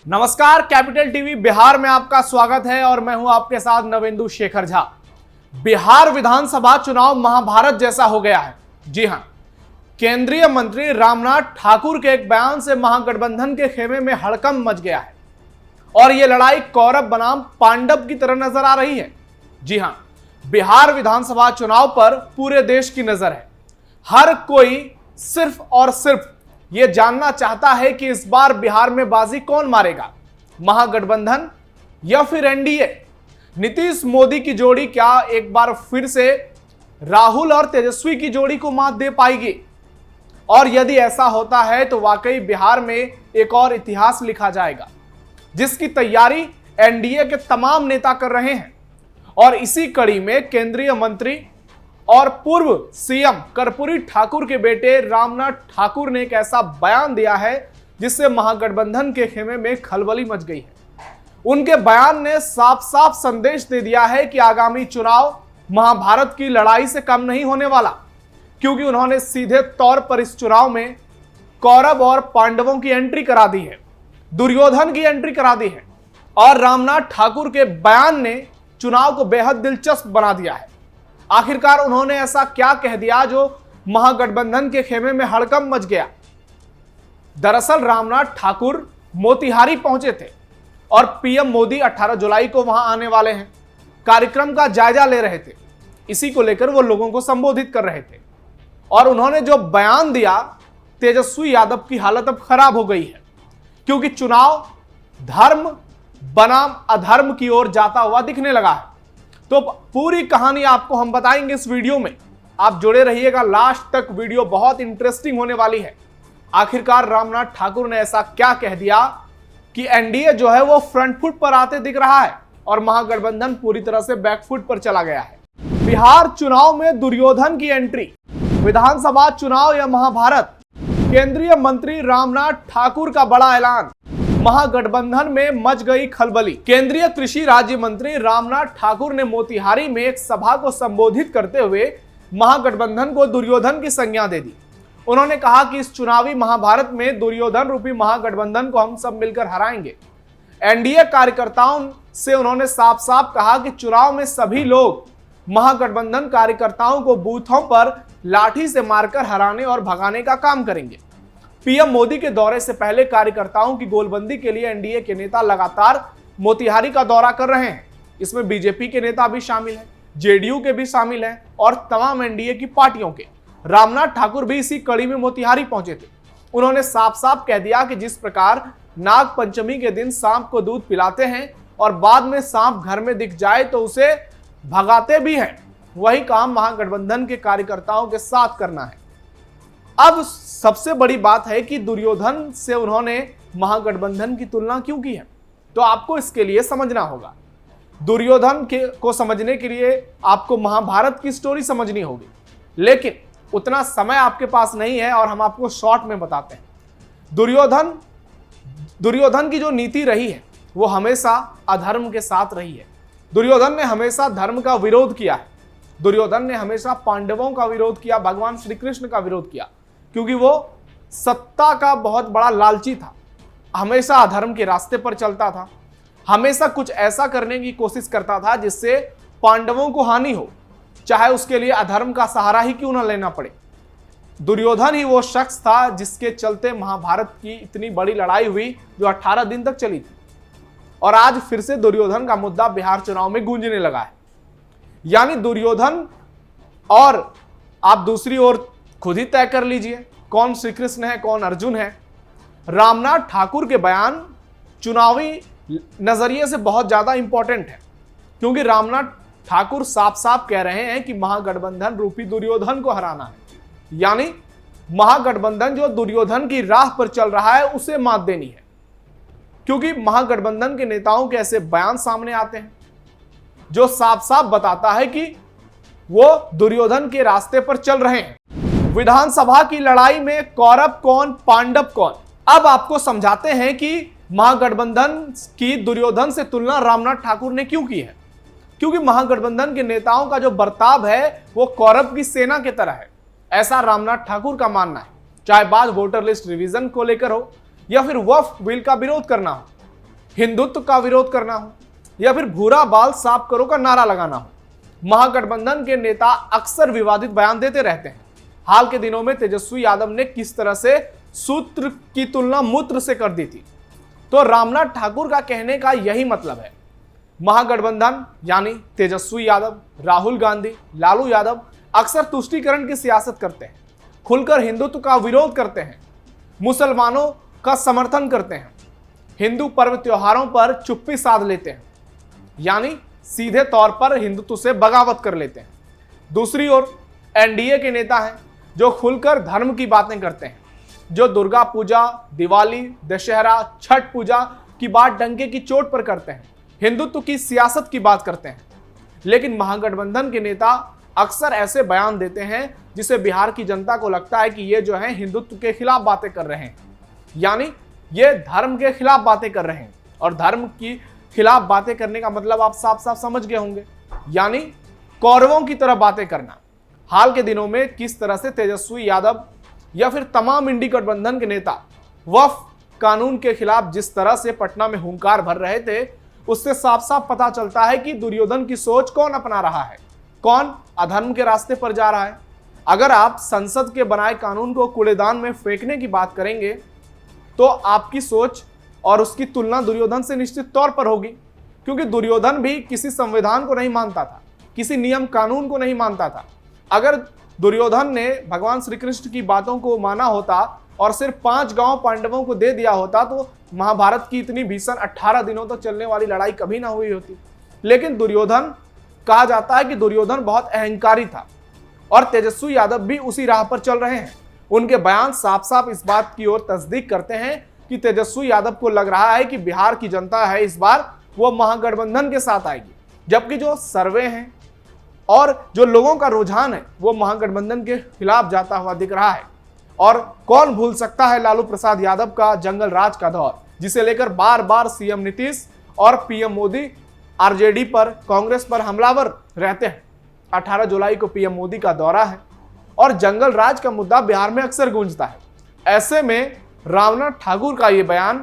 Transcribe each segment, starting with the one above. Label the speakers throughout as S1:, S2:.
S1: नमस्कार, capital TV Bihar में आपका स्वागत है और मैं हूं आपके साथ नवेंदु शेखर झा। बिहार विधानसभा चुनाव महाभारत जैसा हो गया है। जी हां, केंद्रीय मंत्री रामनाथ ठाकुर के एक बयान से महागठबंधन के खेमे में हड़कंप मच गया है और यह लड़ाई कौरव बनाम पांडव की तरह नजर आ रही है। जी हां, बिहार विधानसभा चुनाव पर पूरे देश की नजर है। हर कोई सिर्फ और सिर्फ यह जानना चाहता है कि इस बार बिहार में बाजी कौन मारेगा, महागठबंधन या फिर एनडीए। नीतीश मोदी की जोड़ी क्या एक बार फिर से राहुल और तेजस्वी की जोड़ी को मात दे पाएगी? और यदि ऐसा होता है तो वाकई बिहार में एक और इतिहास लिखा जाएगा, जिसकी तैयारी एनडीए के तमाम नेता कर रहे हैं। और इसी कड़ी में केंद्रीय मंत्री और पूर्व सीएम कर्पूरी ठाकुर के बेटे रामनाथ ठाकुर ने एक ऐसा बयान दिया है जिससे महागठबंधन के खेमे में खलबली मच गई है। उनके बयान ने साफ साफ संदेश दे दिया है कि आगामी चुनाव महाभारत की लड़ाई से कम नहीं होने वाला, क्योंकि उन्होंने सीधे तौर पर इस चुनाव में कौरव और पांडवों की एंट्री करा दी है, दुर्योधन की एंट्री करा दी है। और रामनाथ ठाकुर के बयान ने चुनाव को बेहद दिलचस्प बना दिया है। आखिरकार उन्होंने ऐसा क्या कह दिया जो महागठबंधन के खेमे में हड़कंप मच गया? दरअसल रामनाथ ठाकुर मोतिहारी पहुंचे थे और पीएम मोदी 18 जुलाई को वहां आने वाले हैं। कार्यक्रम का जायजा ले रहे थे, इसी को लेकर वो लोगों को संबोधित कर रहे थे। और उन्होंने जो बयान दिया, तेजस्वी यादव की हालत अब खराब हो गई है, क्योंकि चुनाव धर्म बनाम अधर्म की ओर जाता हुआ दिखने लगा है। तो पूरी कहानी आपको हम बताएंगे इस वीडियो में। आप जुड़े रहिएगा लास्ट तक, वीडियो बहुत इंटरेस्टिंग होने वाली है। आखिरकार रामनाथ ठाकुर ने ऐसा क्या कह दिया कि एनडीए जो है वो फ्रंट फुट पर आते दिख रहा है और महागठबंधन पूरी तरह से बैक फुट पर चला गया है। बिहार चुनाव में दुर्योधन की एंट्री, विधानसभा चुनाव या महाभारत, केंद्रीय मंत्री रामनाथ ठाकुर का बड़ा ऐलान, महागठबंधन में मच गई खलबली। केंद्रीय कृषि राज्य मंत्री रामनाथ ठाकुर ने मोतिहारी में एक सभा को संबोधित करते हुए महागठबंधन को दुर्योधन की संज्ञा दे दी। उन्होंने कहा कि इस चुनावी महाभारत में दुर्योधन रूपी महागठबंधन को हम सब मिलकर हराएंगे। एनडीए कार्यकर्ताओं से उन्होंने साफ साफ कहा कि चुनाव में सभी लोग महागठबंधन कार्यकर्ताओं को बूथों पर लाठी से मारकर हराने और भगाने का काम करेंगे। पीएम मोदी के दौरे से पहले कार्यकर्ताओं की गोलबंदी के लिए एनडीए के नेता लगातार मोतिहारी का दौरा कर रहे हैं। इसमें बीजेपी के नेता भी शामिल हैं, जेडीयू के भी शामिल हैं और तमाम एनडीए की पार्टियों के। रामनाथ ठाकुर भी इसी कड़ी में मोतिहारी पहुंचे थे। उन्होंने साफ साफ कह दिया कि जिस प्रकार नाग पंचमी के दिन सांप को दूध पिलाते हैं और बाद में सांप घर में दिख जाए तो उसे भगाते भी हैं, वही काम महागठबंधन के कार्यकर्ताओं के साथ करना है। अब सबसे बड़ी बात है कि दुर्योधन से उन्होंने महागठबंधन की तुलना क्यों की है, तो आपको इसके लिए समझना होगा। दुर्योधन को समझने के लिए आपको महाभारत की स्टोरी समझनी होगी, लेकिन उतना समय आपके पास नहीं है और हम आपको शॉर्ट में बताते हैं। दुर्योधन की जो नीति रही है वो हमेशा अधर्म के साथ रही है। दुर्योधन ने हमेशा धर्म का विरोध किया है। दुर्योधन ने हमेशा पांडवों का विरोध किया, भगवान श्री कृष्ण का विरोध किया, क्योंकि वो सत्ता का बहुत बड़ा लालची था। हमेशा अधर्म के रास्ते पर चलता था, हमेशा कुछ ऐसा करने की कोशिश करता था जिससे पांडवों को हानि हो, चाहे उसके लिए अधर्म का सहारा ही क्यों न लेना पड़े। दुर्योधन ही वो शख्स था जिसके चलते महाभारत की इतनी बड़ी लड़ाई हुई जो 18 दिन तक चली थी। और आज फिर से दुर्योधन का मुद्दा बिहार चुनाव में गूंजने लगा है। यानी दुर्योधन, और आप दूसरी ओर खुद ही तय कर लीजिए कौन श्री कृष्ण है कौन अर्जुन है। रामनाथ ठाकुर के बयान चुनावी नजरिए से बहुत ज्यादा इंपॉर्टेंट है, क्योंकि रामनाथ ठाकुर साफ साफ कह रहे हैं कि महागठबंधन रूपी दुर्योधन को हराना है। यानी महागठबंधन जो दुर्योधन की राह पर चल रहा है उसे मात देनी है, क्योंकि महागठबंधन के नेताओं के ऐसे बयान सामने आते हैं जो साफ साफ बताता है कि वो दुर्योधन के रास्ते पर चल रहे हैं। विधानसभा की लड़ाई में कौरव कौन पांडव कौन, अब आपको समझाते हैं कि महागठबंधन की दुर्योधन से तुलना रामनाथ ठाकुर ने क्यों की है। क्योंकि महागठबंधन के नेताओं का जो बर्ताव है वो कौरव की सेना की तरह है, ऐसा रामनाथ ठाकुर का मानना है। चाहे बात वोटर लिस्ट रिवीजन को लेकर हो या फिर वक्फ बिल का विरोध करना हो, हिंदुत्व का विरोध करना हो या फिर भूरा बाल साफ करो का नारा लगाना हो, महागठबंधन के नेता अक्सर विवादित बयान देते रहते हैं। हाल के दिनों में तेजस्वी यादव ने किस तरह से सूत्र की तुलना मूत्र से कर दी थी, तो रामनाथ ठाकुर का कहने का यही मतलब है। महागठबंधन यानी तेजस्वी यादव, राहुल गांधी, लालू यादव अक्सर तुष्टीकरण की सियासत करते हैं, खुलकर हिंदुत्व का विरोध करते हैं, मुसलमानों का समर्थन करते हैं, हिंदू पर्व त्योहारों पर चुप्पी साध लेते हैं, यानी सीधे तौर पर हिंदुत्व से बगावत कर लेते हैं। दूसरी ओर एनडीए के नेता हैं जो खुलकर धर्म की बातें करते हैं, जो दुर्गा पूजा, दिवाली, दशहरा, छठ पूजा की बात डंके की चोट पर करते हैं, हिंदुत्व की सियासत की बात करते हैं। लेकिन महागठबंधन के नेता अक्सर ऐसे बयान देते हैं जिसे बिहार की जनता को लगता है कि ये जो है हिंदुत्व के खिलाफ बातें कर रहे हैं, यानी ये धर्म के खिलाफ बातें कर रहे हैं। और धर्म की खिलाफ बातें करने का मतलब आप साफ साफ समझ गए होंगे, यानी कौरवों की तरह बातें करना। हाल के दिनों में किस तरह से तेजस्वी यादव या फिर तमाम इंडी गठबंधन के नेता वक्फ कानून के खिलाफ जिस तरह से पटना में हुंकार भर रहे थे, उससे साफ साफ पता चलता है कि दुर्योधन की सोच कौन अपना रहा है, कौन अधर्म के रास्ते पर जा रहा है। अगर आप संसद के बनाए कानून को कूड़ेदान में फेंकने की बात करेंगे तो आपकी सोच और उसकी तुलना दुर्योधन से निश्चित तौर पर होगी, क्योंकि दुर्योधन भी किसी संविधान को नहीं मानता था, किसी नियम कानून को नहीं मानता था। अगर दुर्योधन ने भगवान श्री कृष्ण की बातों को माना होता और सिर्फ 5 गांव पांडवों को दे दिया होता तो महाभारत की इतनी भीषण 18 दिनों तक चलने वाली लड़ाई कभी ना हुई होती। लेकिन दुर्योधन, कहा जाता है कि दुर्योधन बहुत अहंकारी था और तेजस्वी यादव भी उसी राह पर चल रहे हैं। उनके बयान साफ साफ इस बात की ओर तस्दीक करते हैं कि तेजस्वी यादव को लग रहा है कि बिहार की जनता है इस बार वो महागठबंधन के साथ आएगी, जबकि जो सर्वे हैं और जो लोगों का रुझान है वो महागठबंधन के खिलाफ जाता हुआ दिख रहा है। और कौन भूल सकता है लालू प्रसाद यादव का जंगल राज का दौर, जिसे लेकर बार बार सीएम नीतीश और पीएम मोदी आरजेडी पर, कांग्रेस पर हमलावर रहते हैं। 18 जुलाई को पीएम मोदी का दौरा है और जंगल राज का मुद्दा बिहार में अक्सर गूंजता है। ऐसे में रामनाथ ठाकुर का ये बयान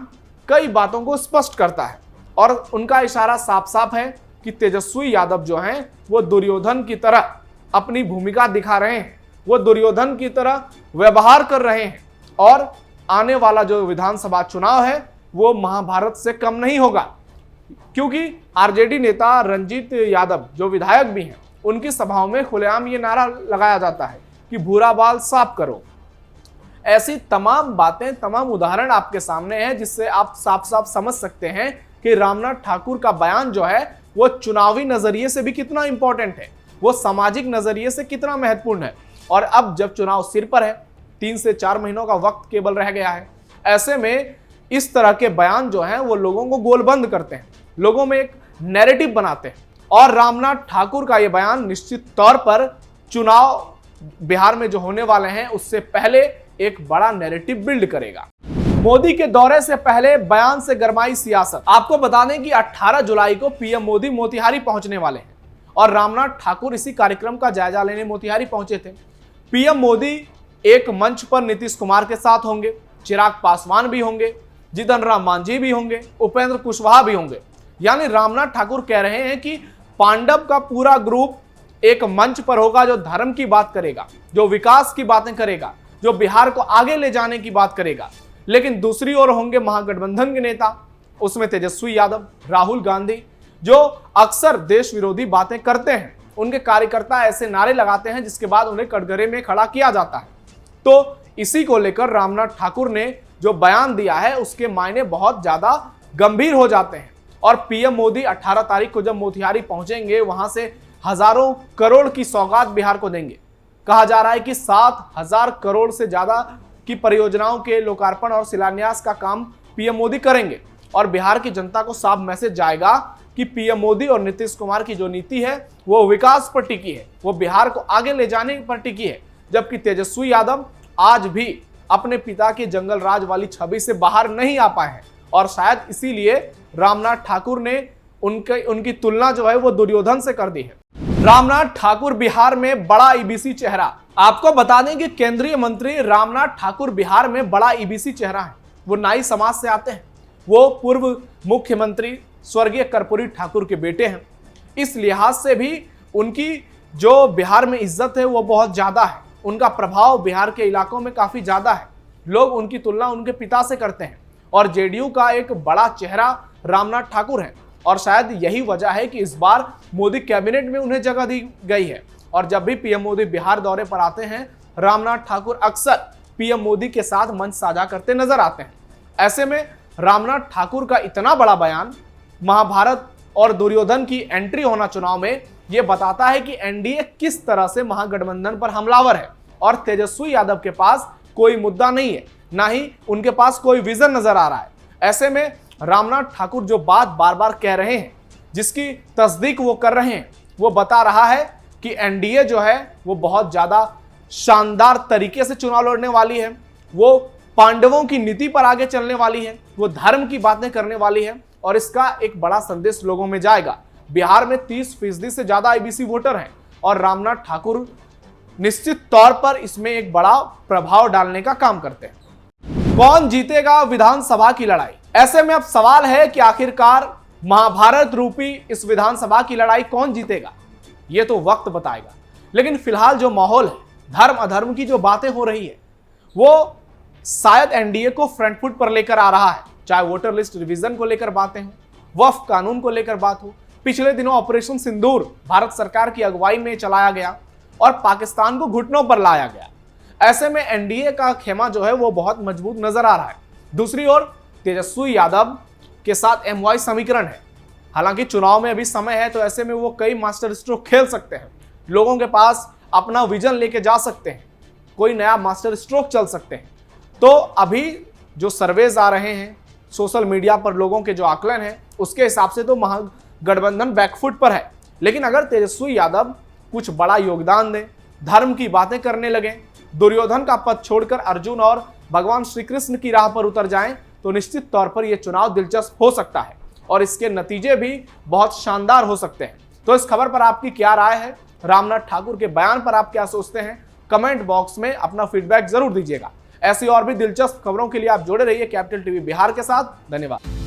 S1: कई बातों को स्पष्ट करता है और उनका इशारा साफ साफ है कि तेजस्वी यादव जो हैं वो दुर्योधन की तरह अपनी भूमिका दिखा रहे हैं, वो दुर्योधन की तरह व्यवहार कर रहे हैं और आने वाला जो विधानसभा चुनाव है वो महाभारत से कम नहीं होगा। क्योंकि आरजेडी नेता रंजीत यादव जो विधायक भी हैं, उनकी सभाओं में खुलेआम ये नारा लगाया जाता है कि भूरा बाल साफ करो। ऐसी तमाम बातें, तमाम उदाहरण आपके सामने हैं जिससे आप साफ साफ समझ सकते हैं कि रामनाथ ठाकुर का बयान जो है वो चुनावी नजरिए से भी कितना इंपॉर्टेंट है, वो सामाजिक नजरिए से कितना महत्वपूर्ण है। और अब जब चुनाव सिर पर है, 3 से 4 महीनों का वक्त केवल रह गया है, ऐसे में इस तरह के बयान जो हैं वो लोगों को गोलबंद करते हैं, लोगों में एक नैरेटिव बनाते हैं। और रामनाथ ठाकुर का ये बयान निश्चित तौर पर चुनाव बिहार में जो होने वाले हैं उससे पहले एक बड़ा नैरेटिव बिल्ड करेगा। मोदी के दौरे से पहले बयान से गरमाई सियासत। आपको बता दें कि 18 जुलाई को पीएम मोदी मोतिहारी पहुंचने वाले हैं और रामनाथ ठाकुर इसी कार्यक्रम का जायजा लेने मोतिहारी पहुंचे थे। पीएम मोदी एक मंच पर नीतीश कुमार के साथ होंगे, चिराग पासवान भी होंगे, जीतन राम मांझी भी होंगे, उपेंद्र कुशवाहा भी होंगे। यानी रामनाथ ठाकुर कह रहे हैं कि पांडव का पूरा ग्रुप एक मंच पर होगा जो धर्म की बात करेगा, जो विकास की बातें करेगा, जो बिहार को आगे ले जाने की बात करेगा। लेकिन दूसरी ओर होंगे महागठबंधन के नेता, उसमें तेजस्वी यादव, राहुल गांधी, जो अक्सर देश विरोधी बातें करते हैं। उनके कार्यकर्ता ऐसे नारे लगाते हैं जिसके बाद उन्हें कटघरे में खड़ा किया जाता है। तो इसी को लेकर रामनाथ ठाकुर ने जो बयान दिया है उसके मायने बहुत ज्यादा गंभीर हो जाते हैं। और पीएम मोदी 18 तारीख को जब मोतिहारी पहुंचेंगे, वहां से हजारों करोड़ की सौगात बिहार को देंगे। कहा जा रहा है कि 7,000 करोड़ से ज्यादा की परियोजनाओं के लोकार्पण और शिलान्यास का काम पीएम मोदी करेंगे। और बिहार की जनता को साफ मैसेज जाएगा कि पीएम मोदी और नीतीश कुमार की जो नीति है वो विकास पर टिकी है, वो बिहार को आगे ले जाने पर टिकी है। जबकि तेजस्वी यादव आज भी अपने पिता की जंगल राज वाली छवि से बाहर नहीं आ पाए हैं और शायद इसीलिए रामनाथ ठाकुर ने उनकी तुलना जो है वो दुर्योधन से कर दी है। रामनाथ ठाकुर बिहार में बड़ा ईबीसी चेहरा। आपको बता दें कि केंद्रीय मंत्री रामनाथ ठाकुर बिहार में बड़ा ईबीसी चेहरा है। वो नाई समाज से आते हैं, वो पूर्व मुख्यमंत्री स्वर्गीय कर्पूरी ठाकुर के बेटे हैं। इस लिहाज से भी उनकी जो बिहार में इज्जत है वो बहुत ज्यादा है, उनका प्रभाव बिहार के इलाकों में काफी ज्यादा है। लोग उनकी तुलना उनके पिता से करते हैं और जेडीयू का एक बड़ा चेहरा रामनाथ ठाकुर है और शायद यही वजह है कि इस बार मोदी कैबिनेट में उन्हें जगह दी गई है। और जब भी पीएम मोदी बिहार दौरे पर आते हैं, रामनाथ ठाकुर अक्सर पीएम मोदी के साथ मंच साझा करते नजर आते हैं। ऐसे में रामनाथ ठाकुर का इतना बड़ा बयान, महाभारत और दुर्योधन की एंट्री होना चुनाव में, यह बताता है कि एनडीए किस तरह से महागठबंधन पर हमलावर है और तेजस्वी यादव के पास कोई मुद्दा नहीं है, ना ही उनके पास कोई विजन नजर आ रहा है। ऐसे में रामनाथ ठाकुर जो बात बार बार कह रहे हैं, जिसकी तस्दीक वो कर रहे हैं, वो बता रहा है कि एनडीए जो है वो बहुत ज्यादा शानदार तरीके से चुनाव लड़ने वाली है, वो पांडवों की नीति पर आगे चलने वाली है, वो धर्म की बातें करने वाली है और इसका एक बड़ा संदेश लोगों में जाएगा। बिहार में 30% से ज्यादा आईबीसी वोटर हैं और रामनाथ ठाकुर निश्चित तौर पर इसमें एक बड़ा प्रभाव डालने का काम करते हैं। कौन जीतेगा विधानसभा की लड़ाई? ऐसे में अब सवाल है कि आखिरकार महाभारत रूपी इस विधानसभा की लड़ाई कौन जीतेगा, यह तो वक्त बताएगा। लेकिन फिलहाल जो माहौल है, धर्म अधर्म की जो बातें हो रही है, वो शायद एनडीए को फ्रंट फुट पर लेकर आ रहा है। चाहे वोटर लिस्ट रिवीजन को लेकर बातें हो, वक्फ कानून को लेकर बात हो, पिछले दिनों ऑपरेशन सिंदूर भारत सरकार की अगुवाई में चलाया गया और पाकिस्तान को घुटनों पर लाया गया। ऐसे में एनडीए का खेमा जो है वो बहुत मजबूत नजर आ रहा है। दूसरी ओर तेजस्वी यादव के साथ एमवाई समीकरण है। हालांकि चुनाव में अभी समय है, तो ऐसे में वो कई मास्टर स्ट्रोक खेल सकते हैं, लोगों के पास अपना विजन लेके जा सकते हैं, कोई नया मास्टर स्ट्रोक चल सकते हैं। तो अभी जो सर्वेज आ रहे हैं, सोशल मीडिया पर लोगों के जो आकलन है, उसके हिसाब से तो महागठबंधन बैकफुट पर है। लेकिन अगर तेजस्वी यादव कुछ बड़ा योगदान दें, धर्म की बातें करने लगे, दुर्योधन का पद छोड़कर अर्जुन और भगवान श्री कृष्ण की राह पर उतर जाएं, तो निश्चित तौर पर यह चुनाव दिलचस्प हो सकता है और इसके नतीजे भी बहुत शानदार हो सकते हैं। तो इस खबर पर आपकी क्या राय है? रामनाथ ठाकुर के बयान पर आप क्या सोचते हैं? कमेंट बॉक्स में अपना फीडबैक जरूर दीजिएगा। ऐसी और भी दिलचस्प खबरों के लिए आप जुड़े रहिए कैपिटल टीवी बिहार के साथ। धन्यवाद।